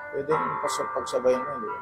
Pwede pagsabayan mo, di ba?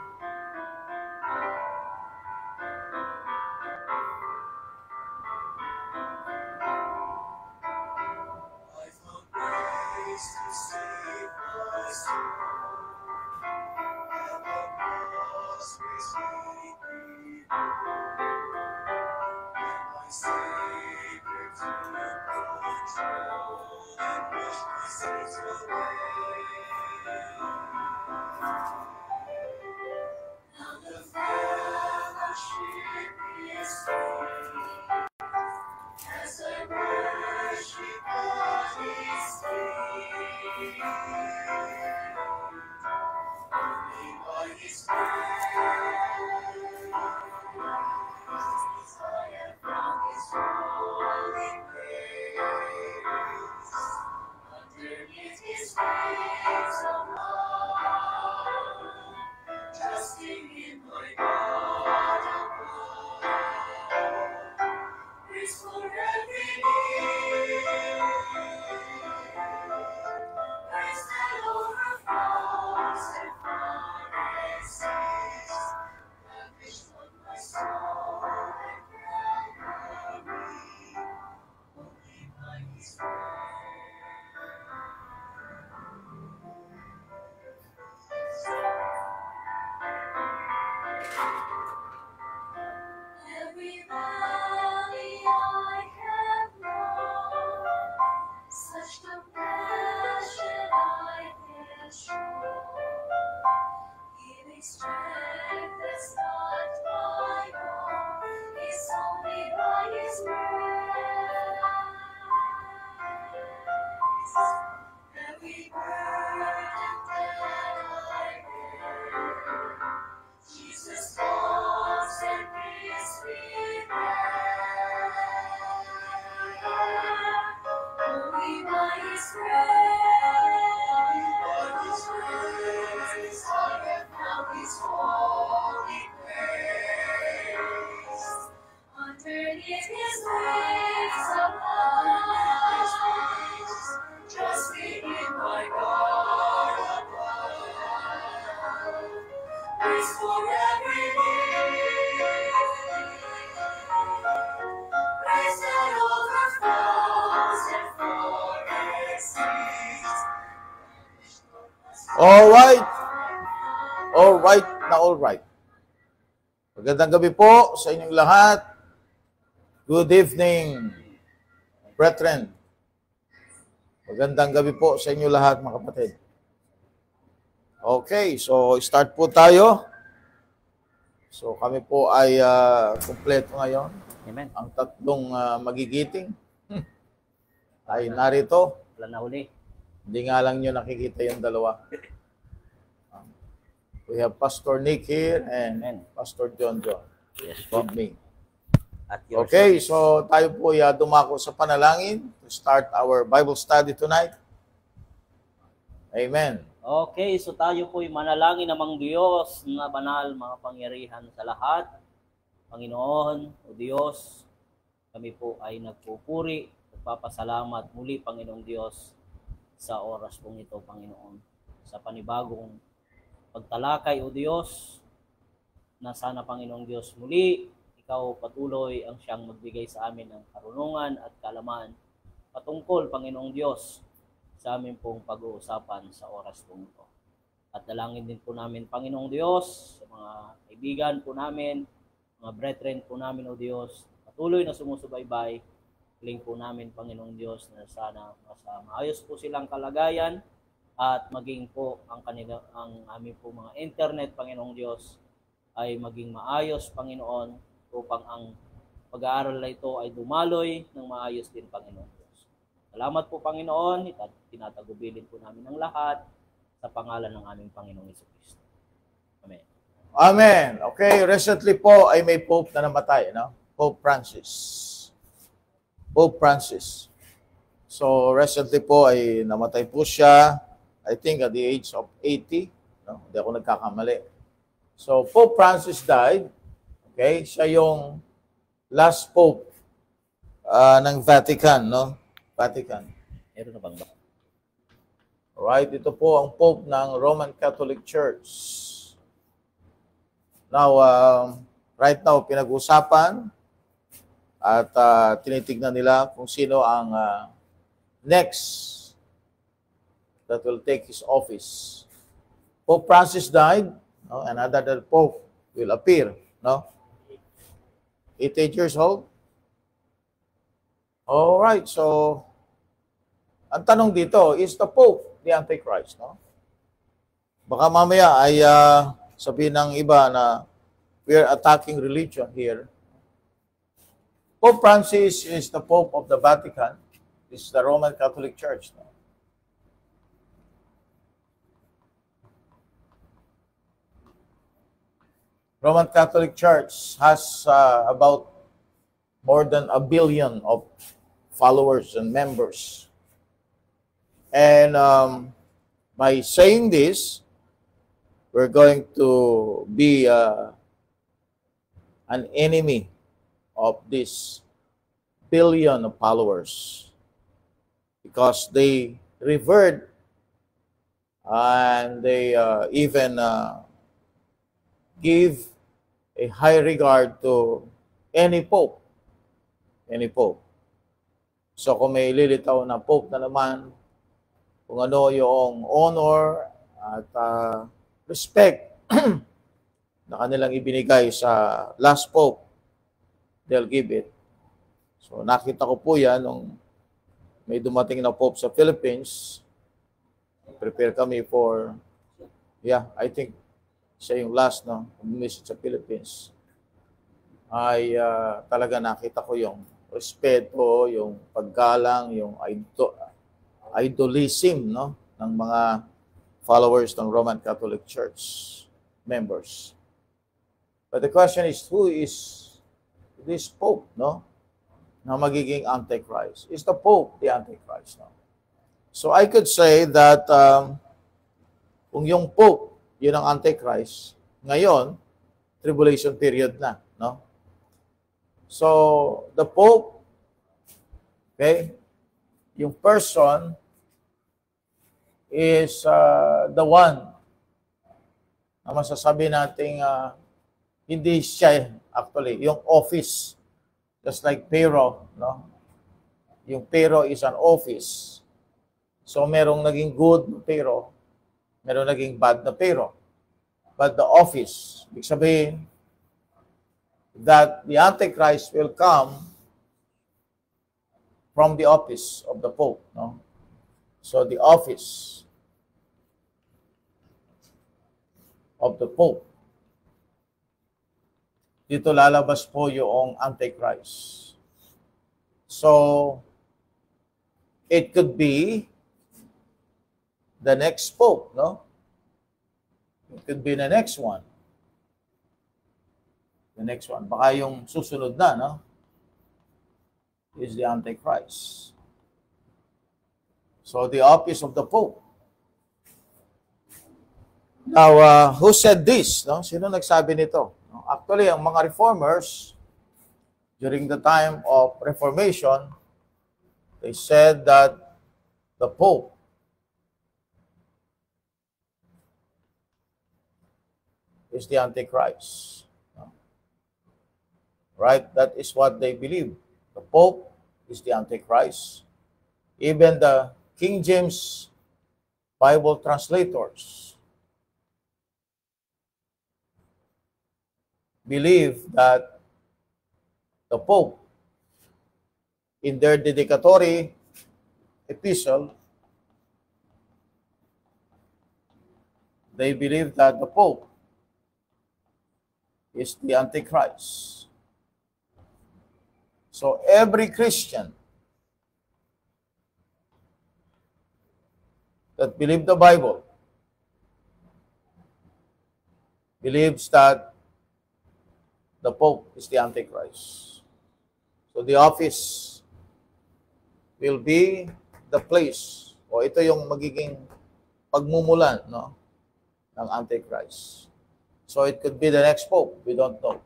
Alright. Magandang gabi po sa inyong lahat. Good evening, brethren. Magandang gabi po sa inyong lahat, mga kapatid. Okay, so start po tayo. So kami po ay kumpleto ngayon. Amen. Ang tatlong magigiting ay narito. Wala na uli. Hindi nga lang nyo nakikita yung dalawa. We have Pastor Nick here and Pastor John. Yes, with me. At your okay, so tayo po ay dumako sa panalangin to start our Bible study tonight. Amen. Okay, so tayo po ay manalangin namang Diyos na banal, mga pangyarihan sa lahat. Panginoon o Diyos, kami po ay nagpupuri, nagpapasalamat muli, Panginoong Diyos, sa oras pong ito, Panginoon, sa panibagong pagtalakay, o Diyos, na sana, Panginoong Diyos, muli, Ikaw patuloy ang siyang magbigay sa amin ng karunungan at kaalaman patungkol, Panginoong Diyos, sa amin pong pag-uusapan sa oras pong ito. At dalangin din po namin, Panginoong Diyos, sa mga kaibigan po namin, mga brethren po namin, o Diyos, patuloy na sumusubaybay. Hiling po namin, Panginoong Diyos, na sana maayos po silang kalagayan at maging po ang aming po mga internet, Panginoong Diyos, ay maging maayos, Panginoon, upang ang pag-aaral na ito ay dumaloy ng maayos din, Panginoon Diyos. Salamat po, Panginoon. Tinatagubilin po namin ang lahat sa pangalan ng aming Panginoong Jesucristo. Amen. Amen. Okay, recently po ay may Pope na namatay, no? Pope Francis. Pope Francis. So, recently po ay namatay po siya, I think at the age of 80. No? Hindi ako nagkakamali. So, Pope Francis died. Okay? Siya yung last Pope ng Vatican, no? Vatican. Meron na bang ba? Alright, ito po ang Pope ng Roman Catholic Church. Now, right now, pinag-usapan at tinitignan nila kung sino ang next that will take his office. Pope Francis died, no? Another Pope will appear. No? 88 years old. Alright, so ang tanong dito, is the Pope the Antichrist? No? Baka mamaya ay sabihin ng iba na we are attacking religion here. Pope Francis is the Pope of the Vatican. This is the Roman Catholic Church. No? Roman Catholic Church has about more than 1 billion of followers and members. And by saying this, we're going to be an enemy of this billion of followers because they revered and they even give a high regard to any pope. Any pope. So kung may lilitaw na pope na naman, kung ano yung honor at respect na kanilang ibinigay sa last pope, they'll give it. So nakita ko po yan nung may dumating na pope sa Philippines. Prepare kami for, I think siya yung last na bumisit sa Philippines. Ay talaga nakita ko yung respeto, yung paggalang, yung idolism, no, ng mga followers ng Roman Catholic Church members. But the question is, who is this Pope, no, na magiging Antichrist? Is the Pope the Antichrist? No? So I could say that kung yung Pope, yun ang Antichrist, ngayon, tribulation period na, no? So, the Pope, okay, yung person is the one na masasabi nating hindi siya actually, yung office, just like Pharaoh, no? Yung Pharaoh is an office. So, merong naging good na Pharaoh, merong naging bad na Pharaoh. But the office, ibig sabihin, that the Antichrist will come from the office of the Pope. No? So the office of the Pope. Dito lalabas po yung Antichrist. So it could be the next Pope, no? It could be the next one. The next one. Baka yung susunod na, no? Is the Antichrist. So, the office of the Pope. Now, who said this? No? Sino nagsabi nito? Actually, ang mga reformers, during the time of Reformation, they said that the Pope is the Antichrist. Right? That is what they believe. The Pope is the Antichrist. Even the King James Bible translators believe that the Pope, in their dedicatory epistle, they believe that the Pope is the Antichrist. So every Christian that believes the Bible believes that the Pope is the Antichrist. So the office will be the place, o ito yung magiging pagmumulan, no, ng Antichrist. So it could be the next Pope, we don't know.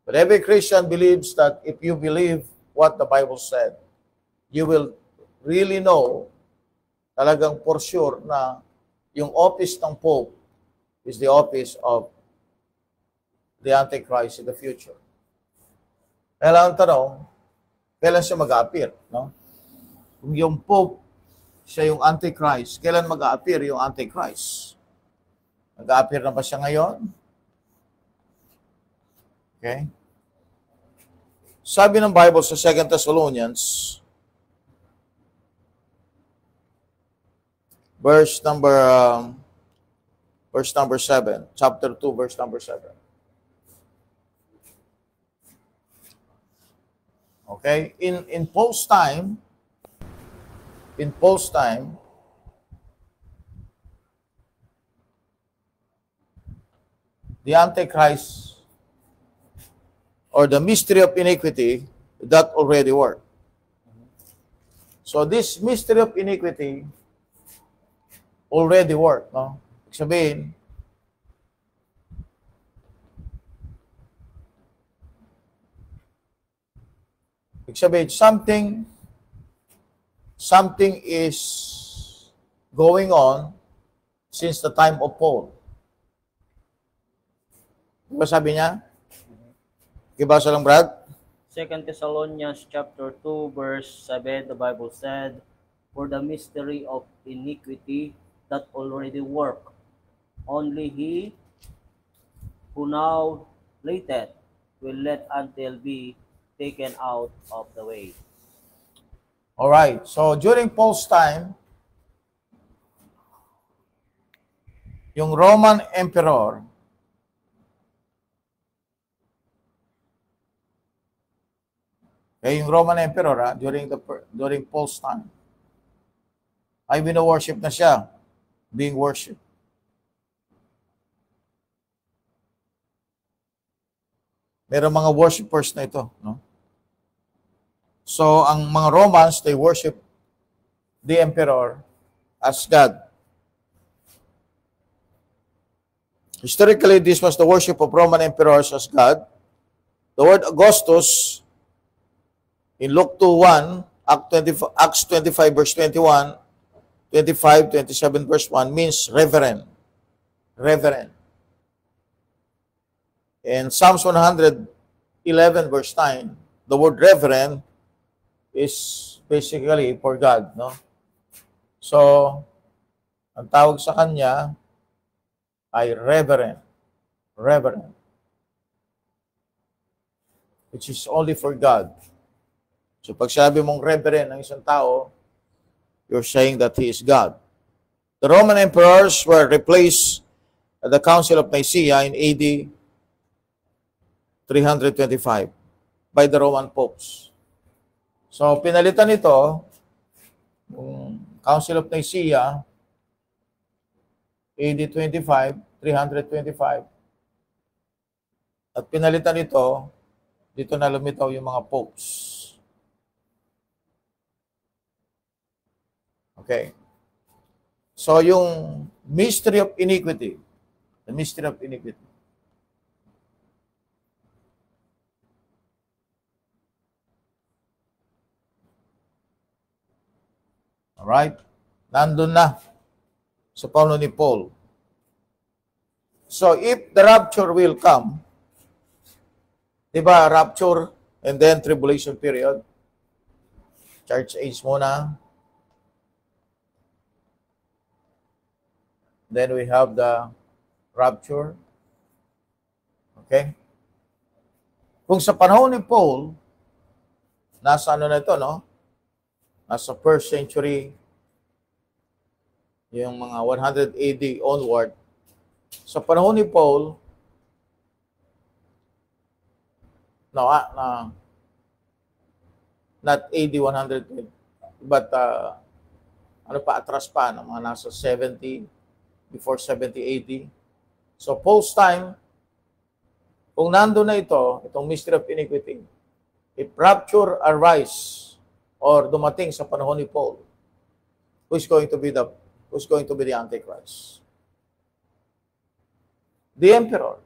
But every Christian believes that if you believe what the Bible said, you will really know talagang for sure na yung office ng Pope is the office of the Antichrist in the future. Kaya lang ang tanong, kailan siya mag-a-appear? No? Kung yung Pope, siya yung Antichrist, kailan mag-a-appear yung Antichrist? Mag-a-appear na ba siya ngayon? Okay? Sabi ng Bible sa 2 Thessalonians, verse number 7, chapter 2, verse number 7. Okay? In Paul's time, the Antichrist or the mystery of iniquity that already worked. So this mystery of iniquity already worked, no? Sabihin, something is going on since the time of Paul. Diba sabi niya? Ibasa lang, Brad. 2 Thessalonians chapter 2, verse 7, the Bible said, "For the mystery of iniquity that already work, only he who now lateth will let until be taken out of the way." All right. So during Paul's time, yung Roman Emperor, yung Roman Emperor during Paul's time, ay bino-worship na siya, being worshipped. Merong mga worshipers na ito, no? So, ang mga Romans, they worship the emperor as God. Historically, this was the worship of Roman emperors as God. The word Augustus in Luke 2:1, Acts 25 verse 21, 25, 27 verse 1 means reverend. Reverend. In Psalms 111 verse 9, the word reverend is basically for God, no? So, ang tawag sa kanya ay reverend. Reverend. Which is only for God. So, pag sabi mong reverend ng isang tao, you're saying that he is God. The Roman emperors were replaced at the Council of Nicaea in AD 325 by the Roman popes. So, pinalitan ito, Council of Nicaea, AD 325, at pinalitan ito, dito na lumitaw yung mga popes. Okay. So, yung mystery of iniquity, the mystery of iniquity, alright? Nandun na sa paulo ni Paul. So, if the rapture will come, diba, rapture and then tribulation period, church age muna, then we have the rapture. Okay? Kung sa panahon ni Paul, nasa ano na ito, no? Nasa 1st century, yung mga 100 AD onward. Sa panahon ni Paul, not AD 100, but ano pa, atras pa, ng mga nasa 70, before 70 AD. So, Paul's time, kung nando na itong mystery of iniquity, if rapture arise, or dumating sa panahon ni Paul, who's going to be the Antichrist? The emperor.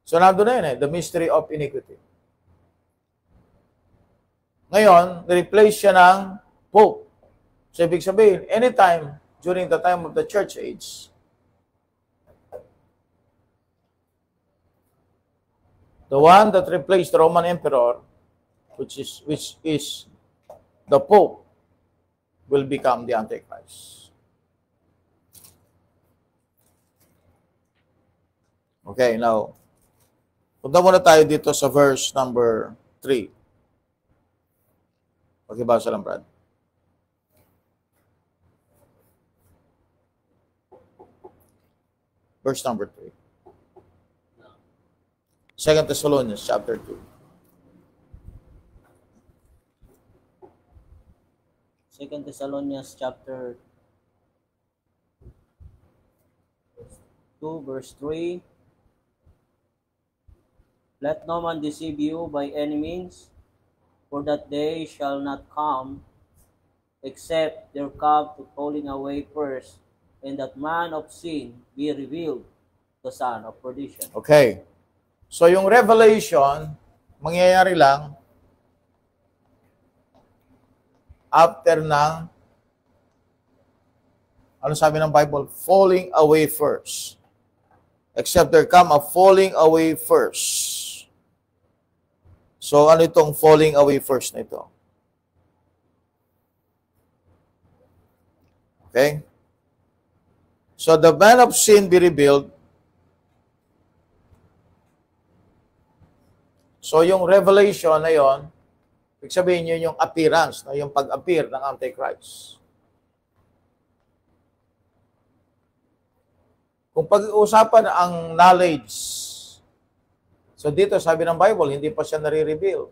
So, nando na yun the mystery of iniquity. Ngayon, replace siya ng Pope. So, ibig sabihin, anytime during the time of the church age, the one that replaced the Roman emperor, which is the Pope, will become the Antichrist. Okay, now, punta muna tayo dito sa verse number 3. Pakibasa lang, Brad. Verse number 3. 2 Thessalonians chapter 2. 2 Thessalonians chapter 2, verse 3. Let no man deceive you by any means, for that day shall not come, except there come to falling away first, and that man of sin be revealed, the son of perdition. Okay. So yung revelation, mangyayari lang after ng, ano sabi ng Bible? Falling away first. Except there come a falling away first. So ano itong falling away first na ito? Okay? So the man of sin be revealed. So yung revelation na yon, ibig sabihin yun yung appearance, yung pag-appear ng Antichrist. Kung pag-uusapan ang knowledge, so dito sabi ng Bible, hindi pa siya nare-reveal.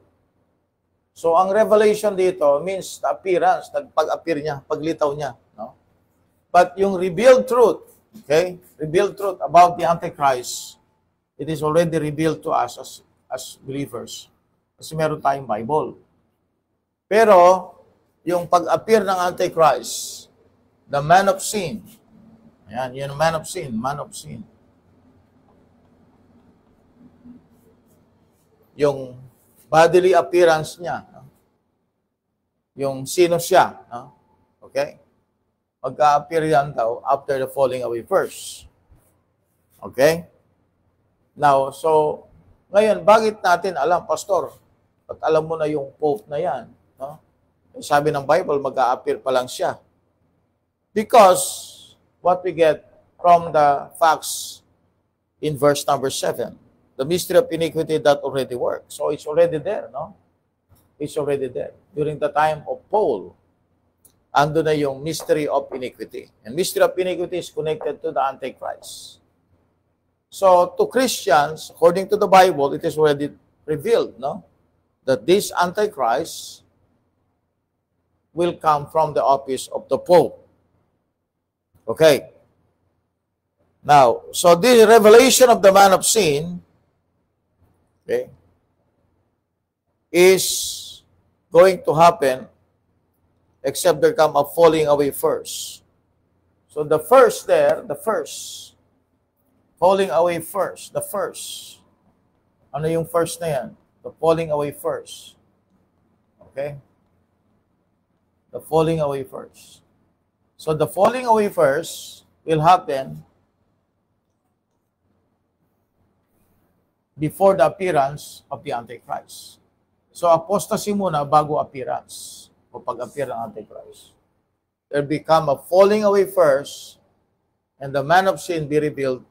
So ang revelation dito means the appearance, pag-appear niya, paglitaw niya. No? But yung revealed truth, okay, revealed truth about the Antichrist, it is already revealed to us as believers. Kasi meron tayong Bible. Pero, yung pag-appear ng Antichrist, the man of sin, ayan, yun ang man of sin, man of sin. Yung bodily appearance niya, no? Yung sino siya, no? Okay? Magka-appear yan daw after the falling away first. Okay? Now, so, ngayon, bakit natin alam, Pastor? At alam mo na yung Pope na yan. No? Sabi ng Bible, mag-a-appear pa lang siya. Because what we get from the facts in verse number 7, the mystery of iniquity that already works. So it's already there, no? It's already there. During the time of Paul, ando na yung mystery of iniquity. And mystery of iniquity is connected to the Antichrist. So, to Christians, according to the Bible, it is already revealed, no? That this Antichrist will come from the office of the Pope. Okay. Now, so the revelation of the man of sin, okay, is going to happen except there come a falling away first. So the first there, the first, falling away first, the first. Ano yung first na yan? The falling away first. Okay? The falling away first. So the falling away first will happen before the appearance of the Antichrist. So apostasy muna bago appearance o pag-appear ng Antichrist. There become a falling away first and the man of sin be revealed,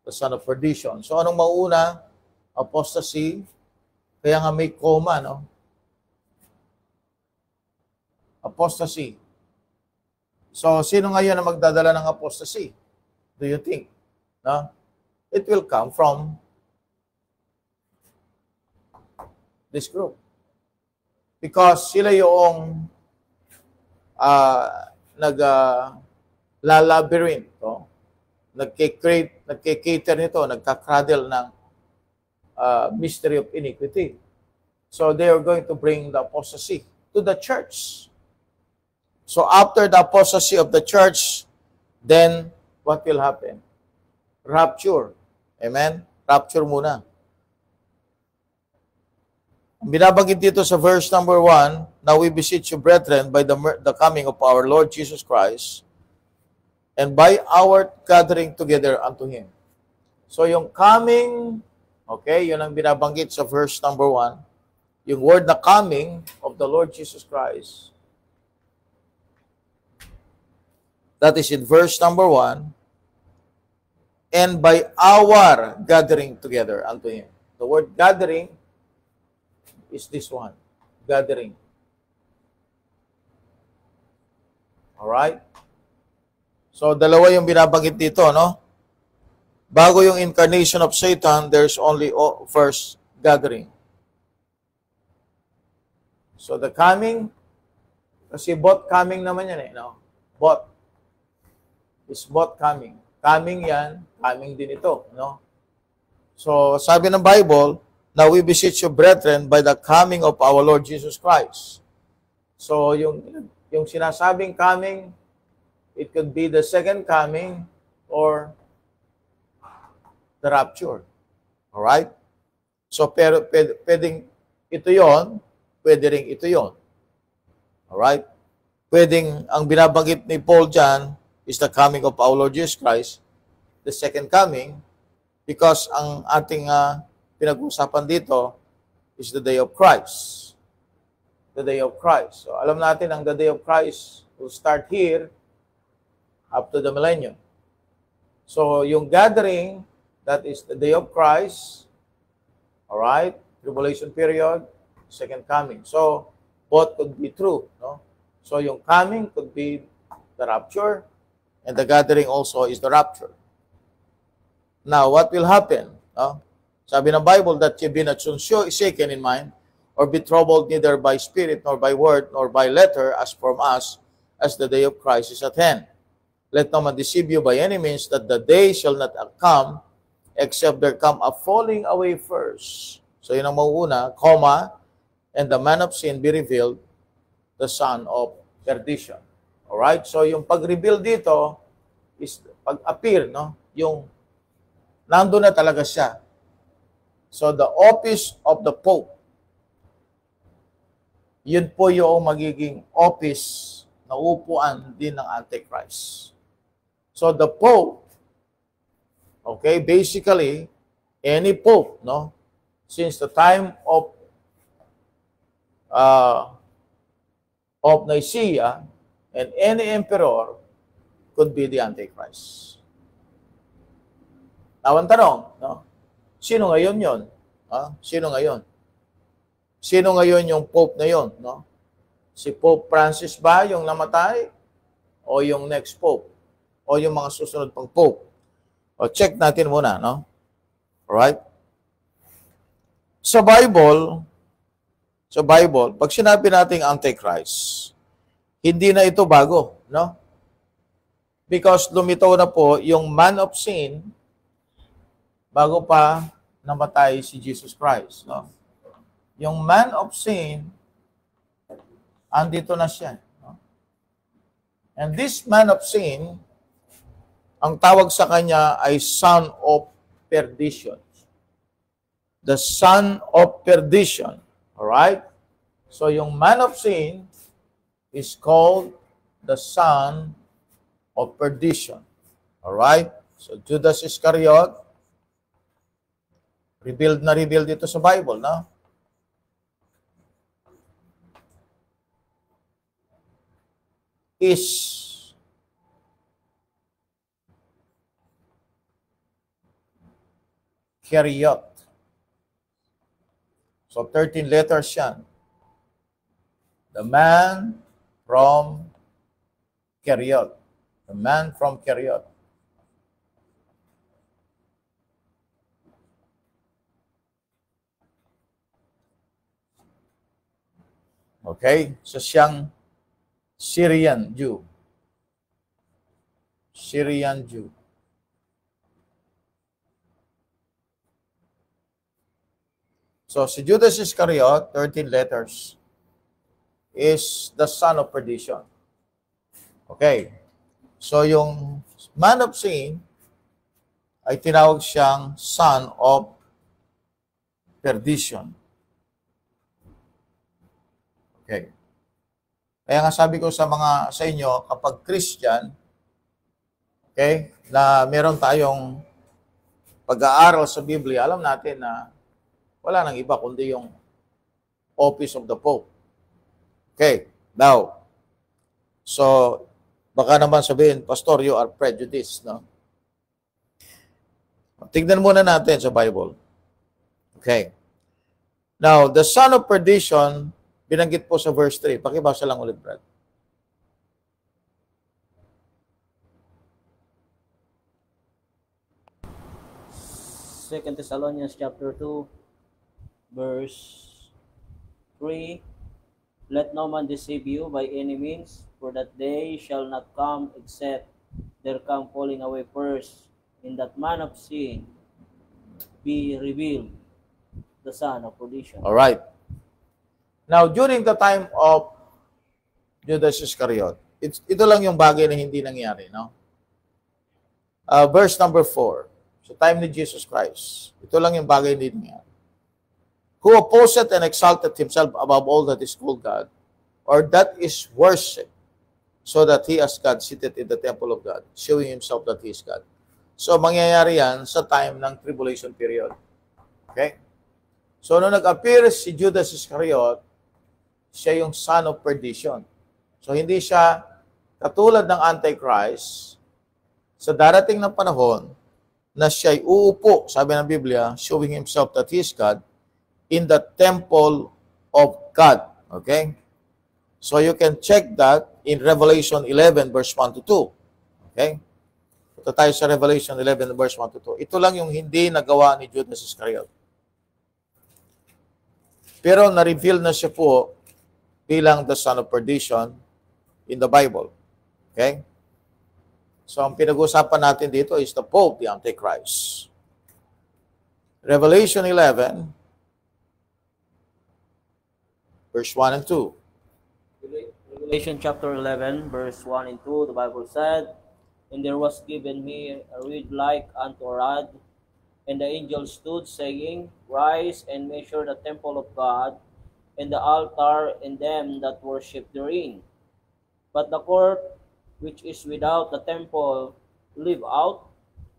the son of perdition. So anong mauna? Apostasy. Kaya nga may coma, no? Apostasy. So sino ngayon na magdadala ng apostasy? Do you think? No? It will come from this group. Because sila yung lalabyrinth, no? Nagkikater nito, nagkakradle ng mystery of iniquity. So they are going to bring the apostasy to the church. So after the apostasy of the church, then what will happen? Rapture. Amen? Rapture muna. Binabanggit dito sa verse number 1, now we beseech you, brethren, by the coming of our Lord Jesus Christ, and by our gathering together unto Him. So yung coming, okay, yun ang binabanggit sa verse number 1, yung word na coming of the Lord Jesus Christ, that is in verse number 1, and by our gathering together unto Him. The word gathering is this one, gathering. Alright? So, dalawa yung binabanggit dito, no? Bago yung incarnation of Satan, there's only first gathering. So, the coming, kasi both coming naman yan eh, no? Both. Is both coming. Coming yan, coming din ito, no? So, sabi ng Bible, now we beseech you, brethren, by the coming of our Lord Jesus Christ. So, yung sinasabing coming, it could be the second coming or the rapture. Alright? So, pero pwedeng ito yon, pwede rin ito yon. Alright? Pwedeng, ang binabanggit ni Paul dyan is the coming of our Lord Jesus Christ, the second coming, because ang ating pinag-usapan dito is the day of Christ. The day of Christ. So, alam natin ang the day of Christ will start here up to the millennium. So, yung gathering, that is the day of Christ, alright, tribulation period, second coming. So, both could be true, no? So, yung coming could be the rapture, and the gathering also is the rapture. Now, what will happen? No? Sabi ng Bible that ye be not shaken in mind, or be troubled neither by spirit, nor by word, nor by letter, as from us, as the day of Christ is at hand. Let no man deceive you by any means, that the day shall not come, except there come a falling away first. So yun ang mauuna, comma, and the man of sin be revealed, the son of perdition. Alright? So yung pag-reveal dito is pag-appear, no? Yung nandun na talaga siya. So the office of the Pope, yun po yung magiging office na upuan din ng Antichrist. So the Pope, okay, basically, any Pope, no? Since the time of Nicaea, and any emperor could be the Antichrist. Now, ang tanong, no? Sino ngayon yun? Sino ngayon? Sino ngayon yung Pope na yun? No? Si Pope Francis ba yung namatay? O yung next Pope? O yung mga susunod pang Pope? O check natin muna, no? Alright? Sa Bible, pag sinabi nating Antichrist, hindi na ito bago, no? Because lumitaw na po yung man of sin bago pa namatay si Jesus Christ, no? Yung man of sin, andito na siya, no? And this man of sin, ang tawag sa kanya ay son of perdition. The son of perdition. Alright? So yung man of sin is called the son of perdition. Alright? So Judas Iscariot, revealed ito sa Bible, no? Is Iscariot. So 13 letters yan. The man from Iscariot. The man from Iscariot. Okay? So siyang Syrian Jew. Syrian Jew. So si Judas Iscariot, 13 letters, is the son of perdition. Okay. So yung man of sin ay tinawag siyang son of perdition. Okay. Kaya nga sabi ko sa inyo, kapag Christian, okay, na meron tayong pag-aaral sa Biblia, alam natin na wala nang iba kundi yung office of the Pope. Okay, now, so, baka naman sabihin, Pastor, you are prejudiced, no? Tignan muna natin sa Bible. Okay. Now, the son of perdition, binanggit po sa verse 3. Pakibasa lang ulit, Brad. Second Thessalonians chapter 2, verse 3. Let no man deceive you by any means, for that day shall not come except there come falling away first, in that man of sin be revealed, the son of perdition. All right. Now, during the time of Judas Iscariot, ito lang yung bagay na hindi nangyari, no? Verse number 4, sa time ni Jesus Christ, ito lang yung bagay na hindi nangyari. Who opposeth and exalted himself above all that is called God, or that is worship, so that he as God seated in the temple of God, showing himself that he is God. So, mangyayari yan sa time ng tribulation period. Okay? So, nung nag-appear si Judas Iscariot, siya yung son of perdition. So, hindi siya katulad ng Antichrist sa darating na panahon na siya'y uupo, sabi ng Biblia, showing himself that he is God, in the temple of God. Okay? So, you can check that in Revelation 11, verse 1 to 2. Okay? Ito tayo sa Revelation 11, verse 1 to 2. Ito lang yung hindi nagawa ni Judas Iscariot. Pero na-reveal na siya po bilang the son of perdition in the Bible. Okay? So, ang pinag-usapan natin dito is the Pope, the Antichrist. Revelation 11, verse 1 and 2. Revelation chapter 11, verse 1 and 2, the Bible said, And there was given me a reed like unto a rod, and the angel stood, saying, Rise and measure the temple of God, and the altar, and them that worship therein. But the court which is without the temple leave out,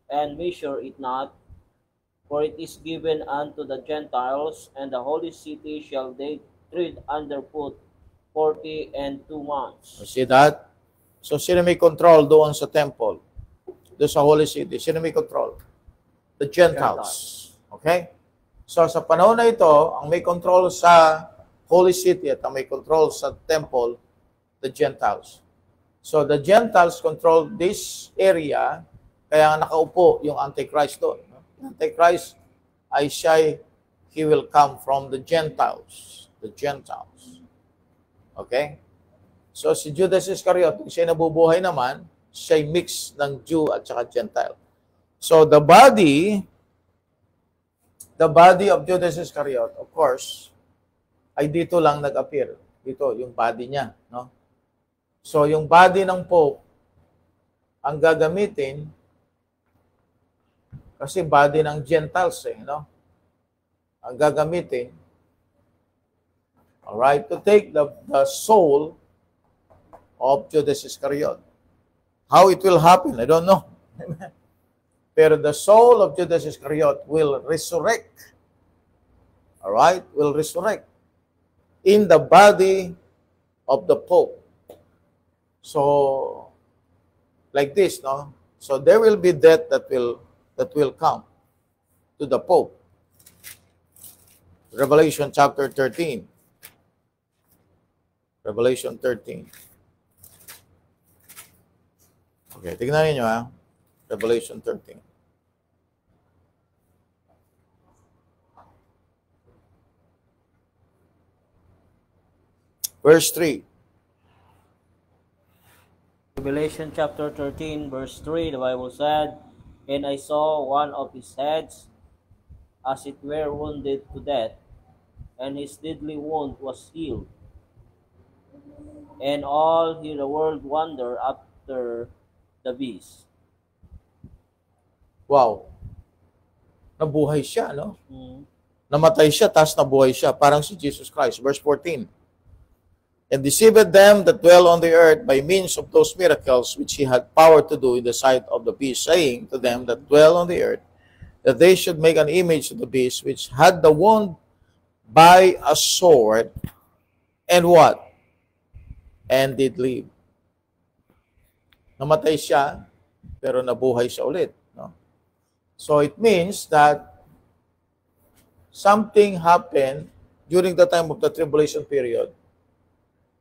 and measure it not, for it is given unto the Gentiles, and the holy city shall they tread underfoot 42 months. See that? So, sino may control doon sa temple? Doon sa holy city? Sino may control? The Gentiles. Okay? So, sa panahon na ito, ang may control sa holy city at ang may control sa temple, the Gentiles. So, the Gentiles control this area, kaya nakaupo yung Antichrist doon. Antichrist ay he will come from the Gentiles. The Gentiles. Okay? So, si Judas Iscariot, siya nabubuhay naman, siya mix ng Jew at saka Gentile. So, the body of Judas Iscariot, of course, ay dito lang nag-appear. Dito, yung body niya. No? So, yung body ng Pope, ang gagamitin, kasi body ng Gentiles, no? Ang gagamitin, alright, to take the soul of Judas Iscariot. How it will happen, I don't know. Pero the soul of Judas Iscariot will resurrect. Alright? Will resurrect in the body of the Pope. So, like this, no? So, there will be death that will come to the Pope. Revelation chapter 13. Revelation 13. Okay, tignan niyo ha. Revelation 13. Verse 3. Revelation chapter 13, verse 3, the Bible said, And I saw one of his heads, as it were wounded to death, and his deadly wound was healed. And all the world wonder after the beast. Wow. Nabuhay siya, no? Namatay siya, tapos nabuhay siya. Parang si Jesus Christ. Verse 14. and deceived them that dwell on the earth by means of those miracles which he had power to do in the sight of the beast, saying to them that dwell on the earth, that they should make an image of the beast which had the wound by a sword, and what? And did live. Namatay siya, pero nabuhay siya ulit. No? So it means that something happened during the time of the tribulation period.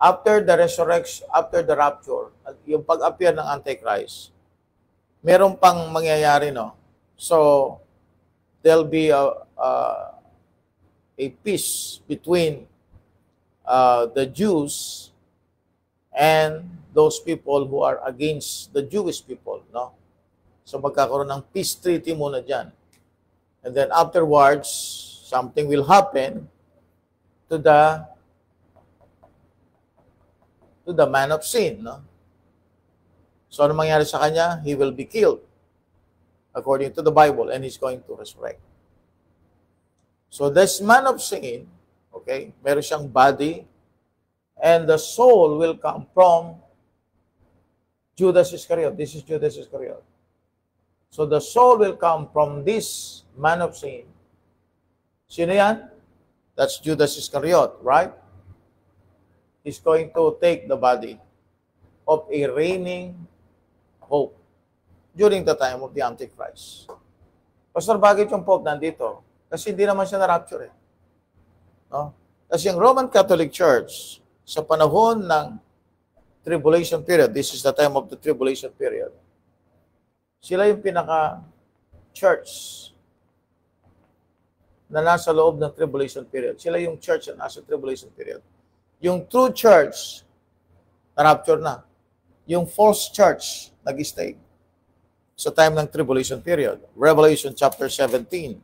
After the resurrection, after the rapture, yung pag-appear ng Antichrist, meron pang mangyayari, no? So, there'll be a peace between the Jews and those people who are against the Jewish people, no? So, magkakaroon ng peace treaty muna dyan. And then afterwards, something will happen to the man of sin, no? So, ano mangyari sa kanya? He will be killed, according to the Bible, and he's going to resurrect. So, this man of sin, okay, meron siyang body, and the soul will come from Judas Iscariot. This is Judas Iscariot. So, the soul will come from this man of sin. Sino yan? That's Judas Iscariot, right? Is going to take the body of a reigning pope during the time of the Antichrist. Pastor, bakit yung pope nandito? Kasi hindi naman siya na-rapture eh. No? Kasi yung Roman Catholic Church, sa panahon ng tribulation period, this is the time of the tribulation period, sila yung pinaka-church na nasa loob ng tribulation period. Sila yung church na nasa tribulation period. Yung true church, na-rapture na. Yung false church, nag-stay sa time ng tribulation period. Revelation chapter 17.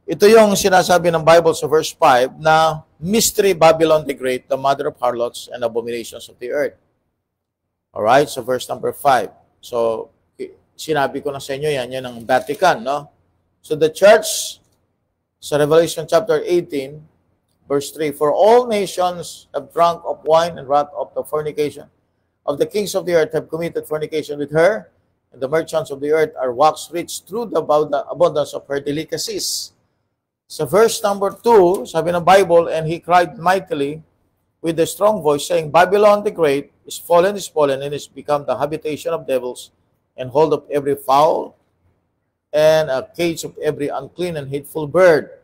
Ito yung sinasabi ng Bible sa verse 5 na Mystery Babylon the Great, the mother of harlots and abominations of the earth. Alright, so verse number 5. So, sinabi ko na sa inyo yan ang Vatican, no? So the church, sa Revelation chapter 18, Verse 3, for all nations have drunk of wine and wrath of the fornication of the kings of the earth have committed fornication with her, and the merchants of the earth are waxed rich through the abundance of her delicacies. Sa verse number 2, sabi ng Bible, and he cried mightily with a strong voice, saying, Babylon the Great is fallen, and is become the habitation of devils, and hold of every fowl, and a cage of every unclean and hateful bird.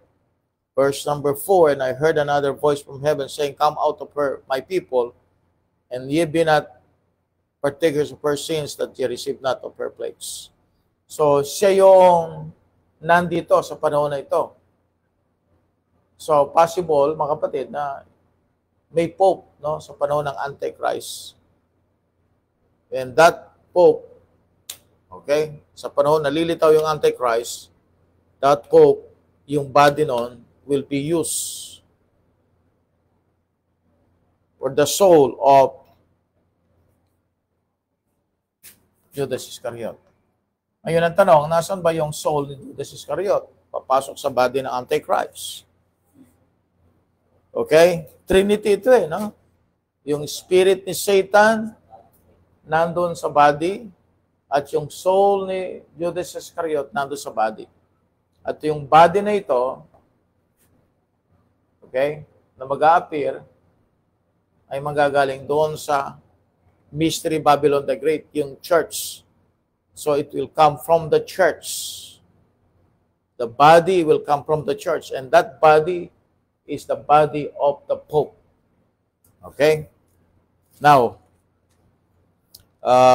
Verse number 4, and I heard another voice from heaven saying, come out of her, my people, and ye be not partakers of her sins, that ye receive not of her plagues. So, siya yung nandito sa panahon na ito. So, possible, mga kapatid, na may pope, no, sa panahon ng Antichrist. And that pope, okay, sa panahon nalilitaw yung Antichrist, that pope, yung body nun, will be used for the soul of Judas Iscariot. Ngayon ang tanong, nasan ba yung soul ni Judas Iscariot? Papasok sa body ng Antichrist. Okay? Trinity ito eh, no? Yung spirit ni Satan nandun sa body at yung soul ni Judas Iscariot nandun sa body. At yung body na ito, okay, na mag-a-appear, ay manggagaling doon sa Mystery Babylon the Great, yung church. So it will come from the church. The body will come from the church, and that body is the body of the Pope. Okay? Now,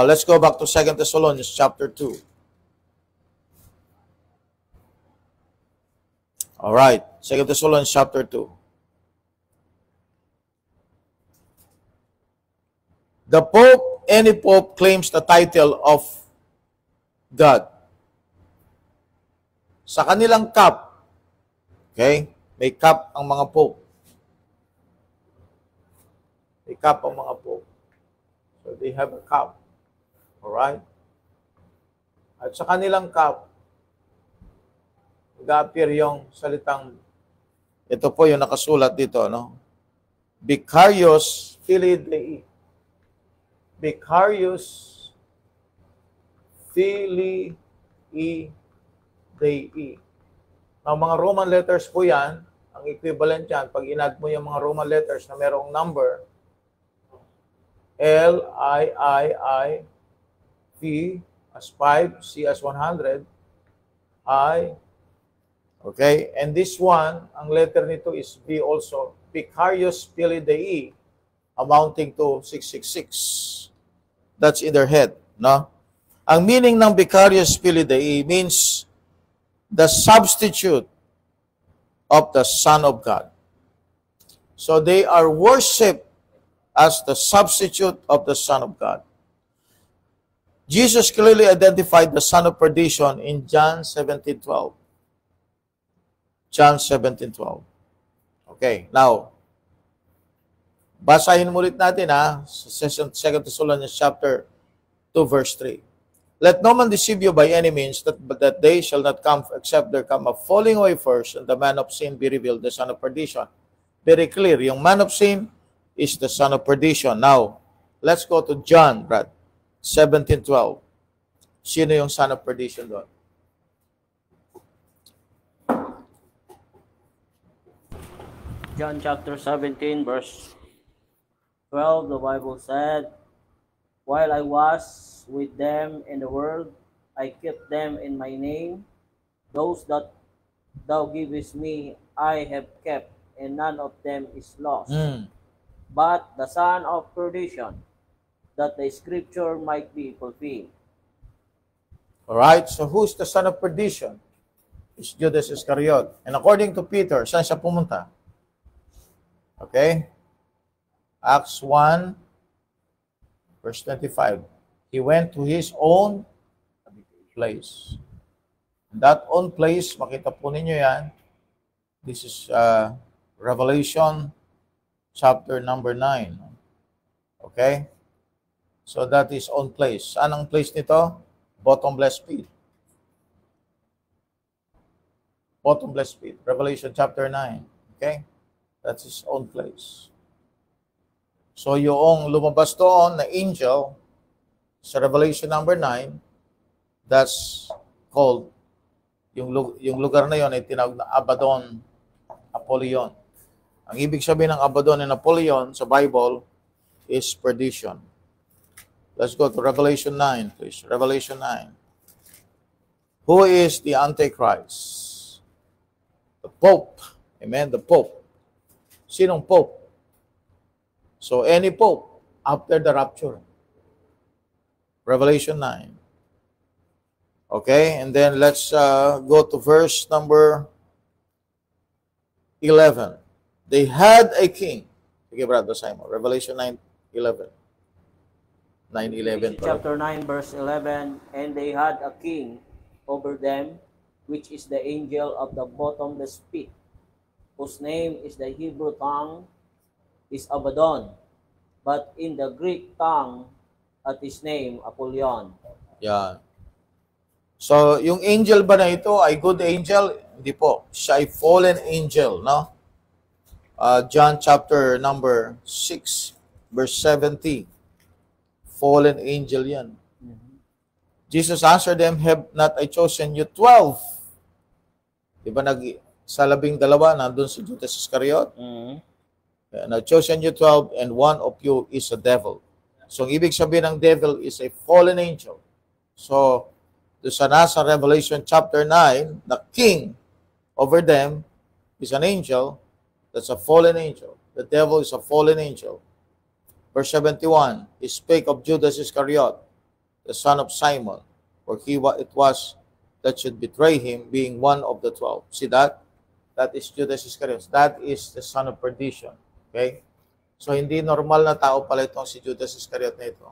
let's go back to 2 Thessalonians chapter 2. All right, 2 Thessalonians chapter 2. The Pope, any Pope, claims the title of God. Sa kanilang cup, okay, may cup ang mga Pope. May cup ang mga Pope. So they have a cup. Alright? At sa kanilang cup, mag-appear yung salitang, ito po yung nakasulat dito, no? Vicarious Filii Dei. Vicarious Filii Dei. Ang mga Roman letters po yan, ang equivalent yan, pag inad mo yung mga Roman letters na merong number, L, I, V as 5, C as 100, I, okay? And this one, ang letter nito is V also, Vicarious Filii Dei, amounting to 666. That's in their head, no? Ang meaning ng Vicarious Filii Dei means the substitute of the Son of God. So they are worshipped as the substitute of the Son of God. Jesus clearly identified the son of perdition in John 17:12. John 17:12. Okay, now, basahin ulit natin sa 2 Thessalonians chapter 2 verse 3. Let no man deceive you by any means, that they shall not come except there come a falling away first, and the man of sin be revealed, the son of perdition. Very clear, yung man of sin is the son of perdition. Now, let's go to John, Brad, 17:12. Sino yung son of perdition doon? John chapter 17, verse 12, the Bible said, while I was with them in the world, I kept them in my name. Those that thou givest me, I have kept, and none of them is lost. But the son of perdition, that the scripture might be fulfilled. Alright, so who's the son of perdition? It's Judas Iscariot. And according to Peter, saan siya pumunta? Okay? Acts 1, verse 25. He went to his own place. That own place, makita po ninyo yan. This is Revelation chapter number 9. Okay? So that is own place. Saan ang place nito? Bottomless pit. Bottomless pit. Revelation chapter 9. Okay? That's his own place. So yung lumabas doon na angel sa Revelation number 9, that's called, yung lugar na yon ay tinawag na Abaddon, Apollyon. Ang ibig sabihin ng Abaddon and Apollyon sa Bible is perdition. Let's go to Revelation 9, please. Revelation 9. Who is the Antichrist? The Pope. Amen? The Pope. Sinong Pope? So, any Pope after the rapture. Revelation 9. Okay? And then let's go to verse number 11. They had a king. Sige, Brother Simon. Revelation 9:11. 9:11. Chapter 9, verse 11. And they had a king over them, which is the angel of the bottomless pit, whose name is the Hebrew tongue is Abaddon, but in the Greek tongue at his name, Apollyon. Yeah. So, yung angel ba na ito ay good angel? Hindi po. Siya ay fallen angel, no? John chapter number 6, verse 70. Fallen angel yan. Jesus answered them, have not I chosen you 12? Diba sa 12, nandun si Judas Iscariot? And I chosen you 12, and one of you is a devil. So, ang ibig sabihin ng devil is a fallen angel. So, doon sa nasa Revelation chapter 9, the king over them is an angel. That's a fallen angel. The devil is a fallen angel. Verse 71, he spake of Judas Iscariot, the son of Simon, for it was that should betray him, being one of the 12. See that? That is Judas Iscariot. That is the son of perdition. Okay? So, hindi normal na tao pala itong si Judas Iscariot na ito.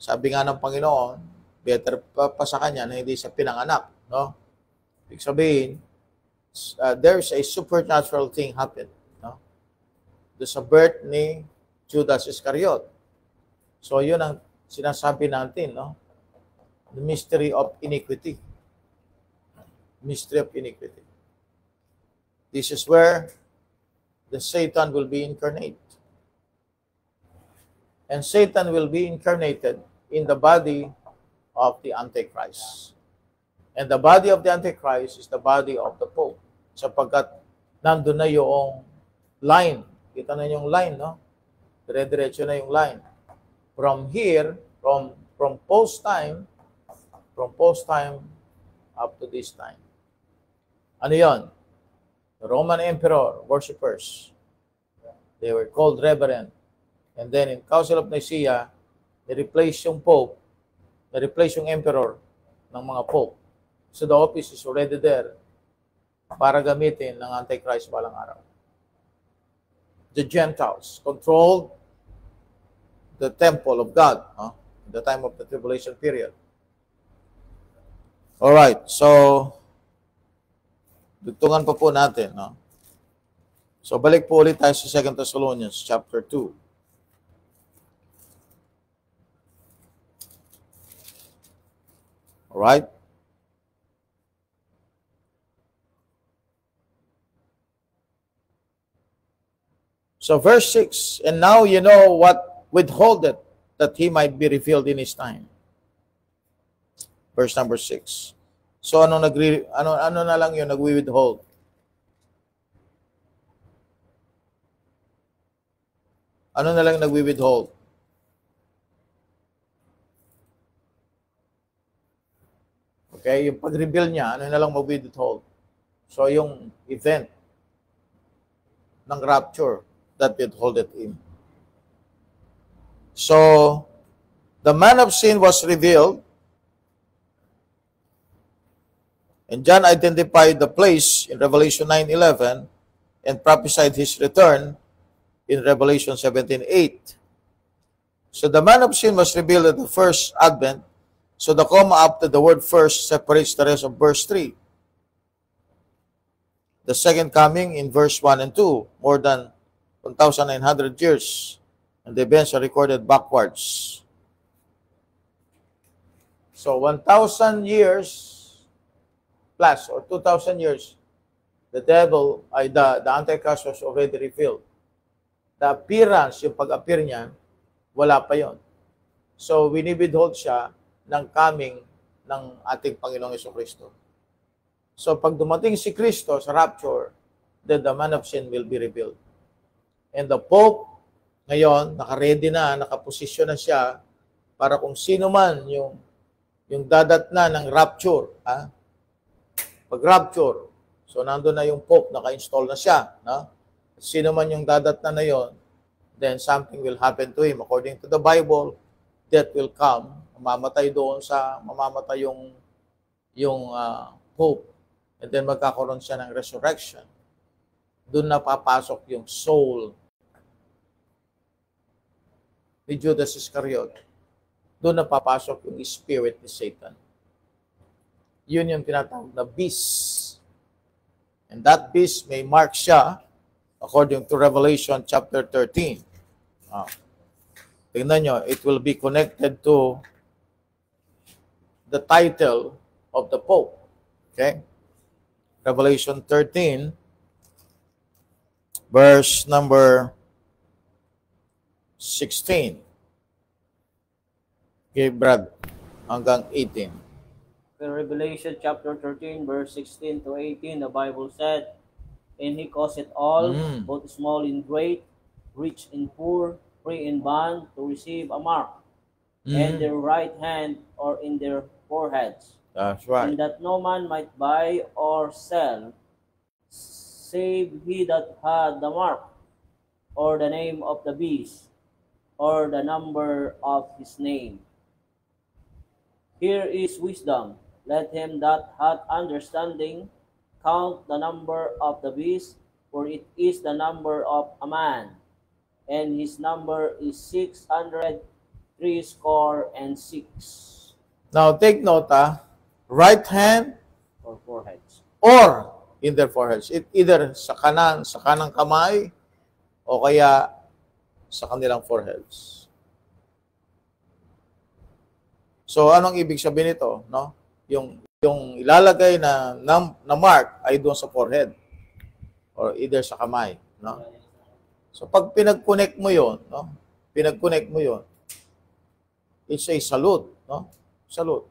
Sabi nga ng Panginoon, better pa sa kanya na hindi siya pinanganak. No? Ibig sabihin, there's a supernatural thing happen. No? Doon sa birth ni Judas Iscariot. So, yun ang sinasabi natin, no? The mystery of iniquity. Mystery of iniquity. This is where the Satan will be incarnate. and Satan will be incarnated in the body of the Antichrist. And the body of the Antichrist is the body of the Pope. Sapagkat nandun na yung line. Kita na yung line, no? Dire-diretso na yung line. From here, from post time up to this time. Ano yon? The Roman Emperor worshippers. They were called reverend. And then in Council of Nicaea, they replaced yung Pope, they replaced yung Emperor ng mga Pope. So the office is already there para gamitin ng Antichrist balang araw. The Gentiles controlled the temple of God in the time of the tribulation period. Alright, so dugtungan pa po natin. No? So balik po ulit tayo sa 2 Thessalonians chapter 2. Alright? So verse 6, and now you know what withholdeth, that he might be revealed in his time. Verse number 6. So ano na lang yun nagwi-withhold? Ano na lang nagwi-withhold? Okay, yung pag-reveal niya, ano na lang mag-withhold? So yung event ng rapture that withholdeth him. So the man of sin was revealed, and John identified the place in Revelation 9:11 and prophesied his return in Revelation 17:8. So the man of sin was revealed at the first advent. So the comma after the word first separates the rest of verse 3. The second coming in verse 1 and 2, more than 1,900 years. And the events are recorded backwards. So 1,000 years plus or 2,000 years, the devil, the Antichrist was already revealed. The appearance, yung pag-appear niya, wala pa yon. So winibidhold siya ng coming ng ating Panginoong Jesucristo. So pag dumating si Kristo sa rapture, then the man of sin will be revealed. And the Pope, ngayon, naka-ready na, nakaposisyon na siya para kung sino man yung dadatna ng rapture. Pag rapture, so nandun na yung Pope, naka-install na siya. No? Sino man yung dadatna na yon, then something will happen to him. According to the Bible, death will come. Mamamatay yung Pope. And then magkakaroon siya ng resurrection. Doon na papasok yung soul ni Judas Iscariot. Doon na papasok yung spirit ni Satan. Yun yung tinatawag na beast. And that beast may mark siya according to Revelation chapter 13. Tingnan nyo, it will be connected to the title of the Pope. Okay? Revelation 13, verse number 16. Okay, Brad, hanggang 18. In Revelation chapter 13, verse 16 to 18, the Bible said, and he causeth all, both small and great, rich and poor, free and bond, to receive a mark, in their right hand or in their foreheads. That's right. And that no man might buy or sell, save he that had the mark, or the name of the beast, or the number of his name. Here is wisdom. Let him that hath understanding count the number of the beast, for it is the number of a man, and his number is 666. Now take note, right hand or foreheads, or in their foreheads. Either sa kanang kamay, o kaya sa kanilang foreheads. So anong ibig sabihin nito, no? Yung ilalagay na mark ay doon sa forehead or either sa kamay, no? So pag pinag-connect mo 'yon, no? pinag-connect mo yon, it's a salute, no? Salute.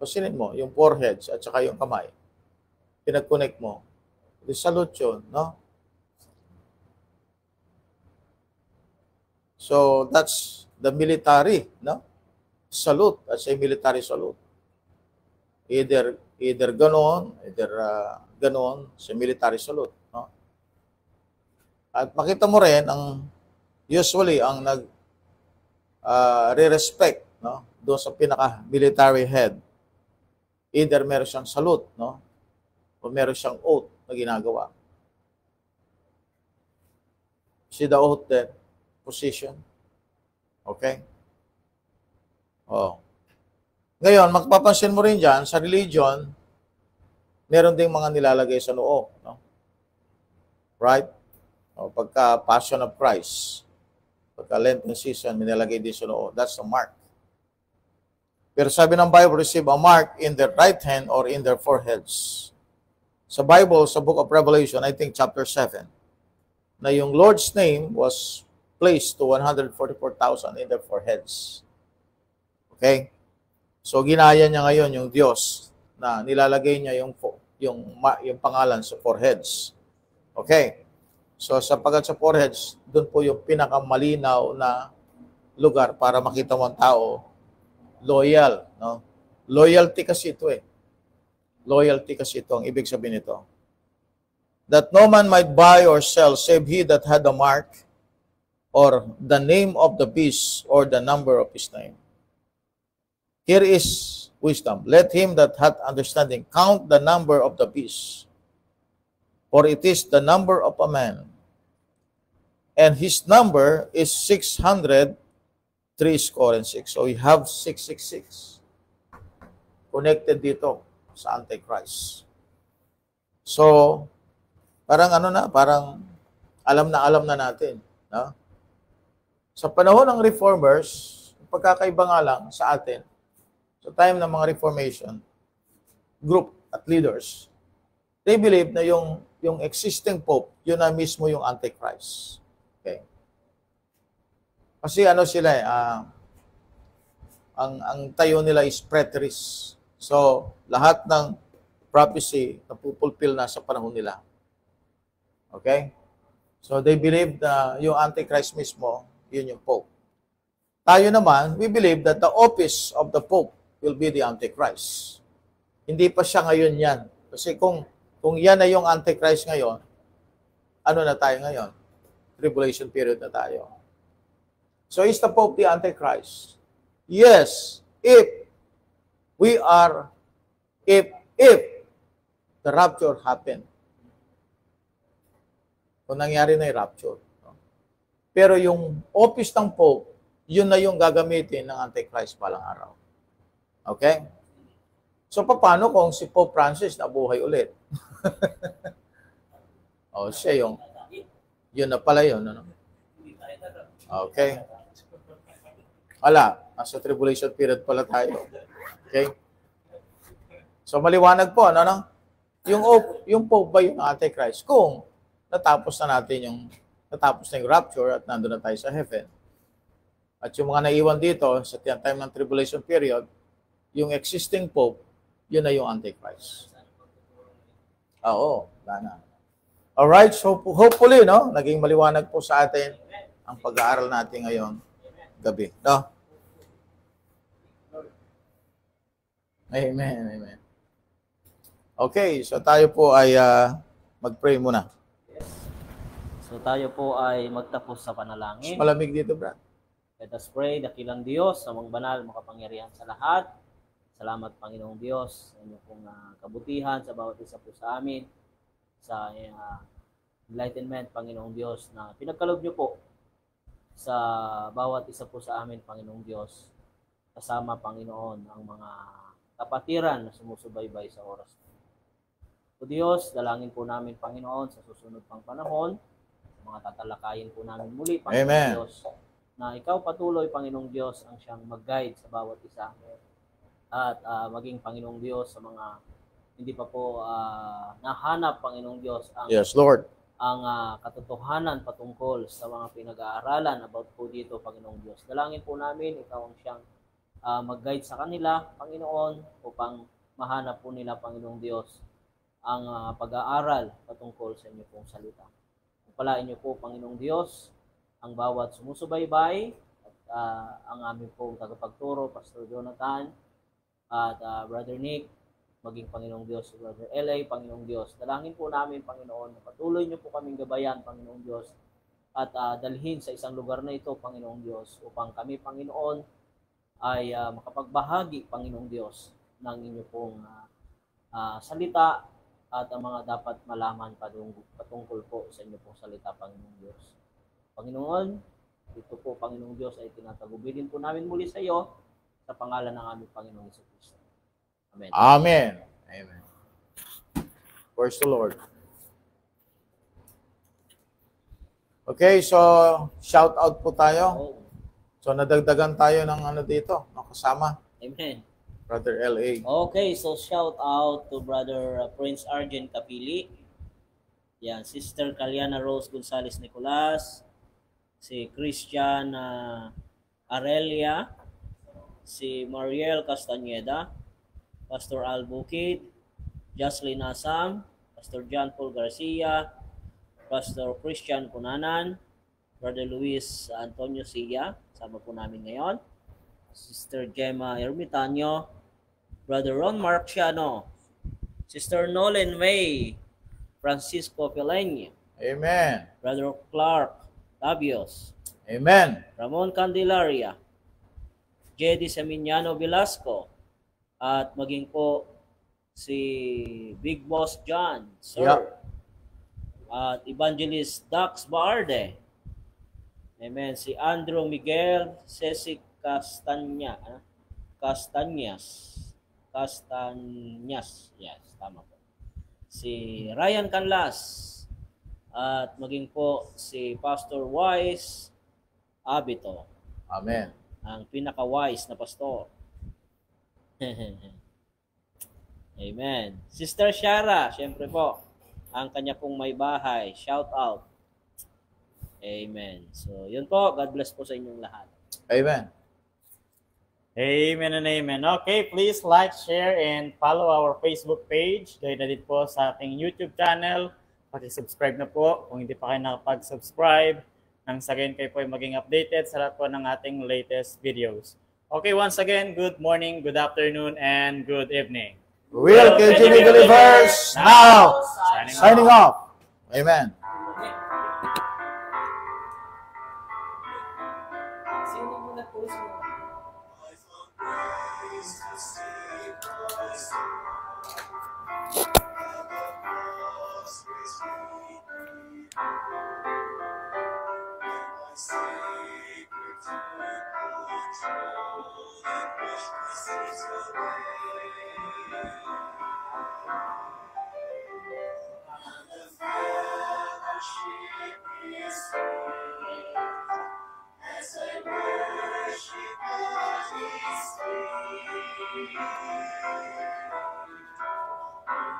Pasinin mo, yung foreheads at saka yung kamay. Pinag-connect mo. It's salute yun, no? So, that's the military, no? Salute, as a military salute. Either ganon, ganon, sa military salute, no? At makita mo rin, usually, ang re-respect, no? Doon sa pinaka-military head. Either meron siyang salute, no? O meron siyang oath na ginagawa. See the oath then? Position. Okay? Oh. Ngayon, magpapansin mo rin dyan, sa religion, meron ding mga nilalagay sa noo, no? Right? O, pagka Passion of Christ, pagka Lenten season, minalagay din sa noo. That's a mark. Pero sabi ng Bible, receive a mark in their right hand or in their foreheads. Sa Bible, sa Book of Revelation, I think chapter 7, na yung Lord's name was placed to 144,000 in their foreheads. Okay? So, ginaya niya ngayon yung Diyos na nilalagay niya yung pangalan sa foreheads. Okay? So, sapagat sa foreheads, doon po yung pinakamalinaw na lugar para makita mo ang tao, loyal, no? Loyalty kasi ito eh. Loyalty kasi ito, ang ibig sabihin nito. That no man might buy or sell save he that had the mark or the name of the beast or the number of his name. Here is wisdom. Let him that hath understanding count the number of the beast, for it is the number of a man, and his number is 600 3 So we have 666 connected dito sa Antichrist. So, parang parang alam na natin. No? Sa panahon ng Reformers, pagkakaiba nga lang sa atin, sa time ng mga Reformation, group at leaders, they believe na yung existing Pope, yun na mismo yung Antichrist. Okay? Kasi sila ang tayo nila is preterist. So, lahat ng prophecy napupulfill na sa panahon nila. Okay? So, they believe na yung Antichrist mismo, yun yung Pope. Tayo naman, we believe that the office of the Pope will be the Antichrist. Hindi pa siya ngayon yan. Kasi kung yan na yung Antichrist ngayon, ano na tayo ngayon? Tribulation period na tayo. So is the Pope the Antichrist? Yes, if the rapture happened. Kung nangyari na yung rapture. No? Pero yung office ng Pope, yun na yung gagamitin ng Antichrist palang araw. Okay? So paano kung si Pope Francis nabuhay ulit? Siya yun na pala yun. Ano? Okay. Wala, nasa tribulation period pala tayo. Okay? So maliwanag po, yung Pope ba yung Antichrist? Kung natapos na yung rapture at nandun na tayo sa heaven. At yung mga naiwan dito sa time ng tribulation period, yung existing Pope, yun na yung Antichrist. Oo, wala na. Alright, so hopefully, naging maliwanag po sa atin ang pag-aaral natin ngayon gabi. No? Amen, amen. Okay, so tayo po ay mag-pray muna. So tayo po ay magtapos sa panalangin. Malamig dito, Brad. Let us pray, dakilang Diyos, amang banal, makapangyarihan sa lahat. Salamat, Panginoong Diyos, sa inyong pong kabutihan sa bawat isa po sa amin, sa enlightenment, Panginoong Diyos, na pinagkaloob niyo po sa bawat isa po sa amin, Panginoong Diyos, kasama, Panginoon, ang mga kapatiran na sumusubaybay sa oras. O Diyos, dalangin po namin, Panginoon, sa susunod pang panahon, sa mga tatalakayin po namin muli, Panginoong Amen. Diyos, na ikaw patuloy, Panginoong Diyos, ang siyang mag-guide sa bawat isa. At maging, Panginoong Diyos, sa mga hindi pa po nahanap, Panginoong Diyos, ang Yes, Lord. ang katotohanan patungkol sa mga pinag-aaralan about po dito, Panginoong Diyos. Dalangin po namin, ikaw ang siyang mag-guide sa kanila, Panginoon, upang mahanap po nila, Panginoong Diyos, ang pag-aaral patungkol sa inyo pong salita. Pagpalain niyo po, Panginoong Diyos, ang bawat sumusubaybay at ang aming pong tagapagturo, Pastor Jonathan at Brother Nick, maging Panginoong Diyos, Brother L.A., Panginoong Diyos. Dalangin po namin, Panginoon, na patuloy niyo po kaming gabayan, Panginoong Diyos, at dalhin sa isang lugar na ito, Panginoong Diyos, upang kami, Panginoon, ay makapagbahagi, Panginoong Diyos, ng inyo pong salita at ang mga dapat malaman patungkol po sa inyo pong salita, Panginoong Diyos. Panginoon, ito po, Panginoong Diyos, ay tinatagubilin po namin muli sa iyo sa pangalan ng aming Panginoong Jesucristo. Amen. Amen. Amen. Praise the Lord. Okay, so shout out po tayo. So nadagdagan tayo ng dito, kasama. Amen. Brother L.A. Okay, so shout out to Brother Prince Arjen Kapili. Yan, Sister Caliana Rose Gonzales Nicolas, si Christian Arelia, si Mariel Castañeda, Pastor Al Bukid, Jocelyn Asam, Pastor John Paul Garcia, Pastor Christian Punanan, Brother Luis Antonio Sia, sama po namin ngayon, Sister Gemma Ermitanyo, Brother Ron Marciano, Sister Nolan May, Francisco Pileño, Amen. Brother Clark Labios, Amen. Ramon Candelaria, Jedi Seminiano Velasco, at maging po si Big Boss John, Sir. Yep. At Evangelist Dax Baarde. Amen. Si Andrew Miguel Ceci Castanyas. Yes, tama po. Si Ryan Canlas. At maging po si Pastor Wise Abito. Amen. Ang pinaka-wise na pastor. Amen. Sister Shara, syempre po, ang kanya pong may bahay. Shout out. Amen. So, yun po. God bless po sa inyong lahat. Amen. Amen and amen. Okay, please like, share, and follow our Facebook page. Gaya na din po sa ating YouTube channel. Paki-subscribe na po kung hindi pa kayo nakapag-subscribe. Nang sa gayon kayo po ay maging updated sa lahat po ng ating latest videos. Okay, once again, good morning, good afternoon, and good evening. Real KGB believers now signing off. Amen.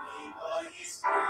Only by His grace.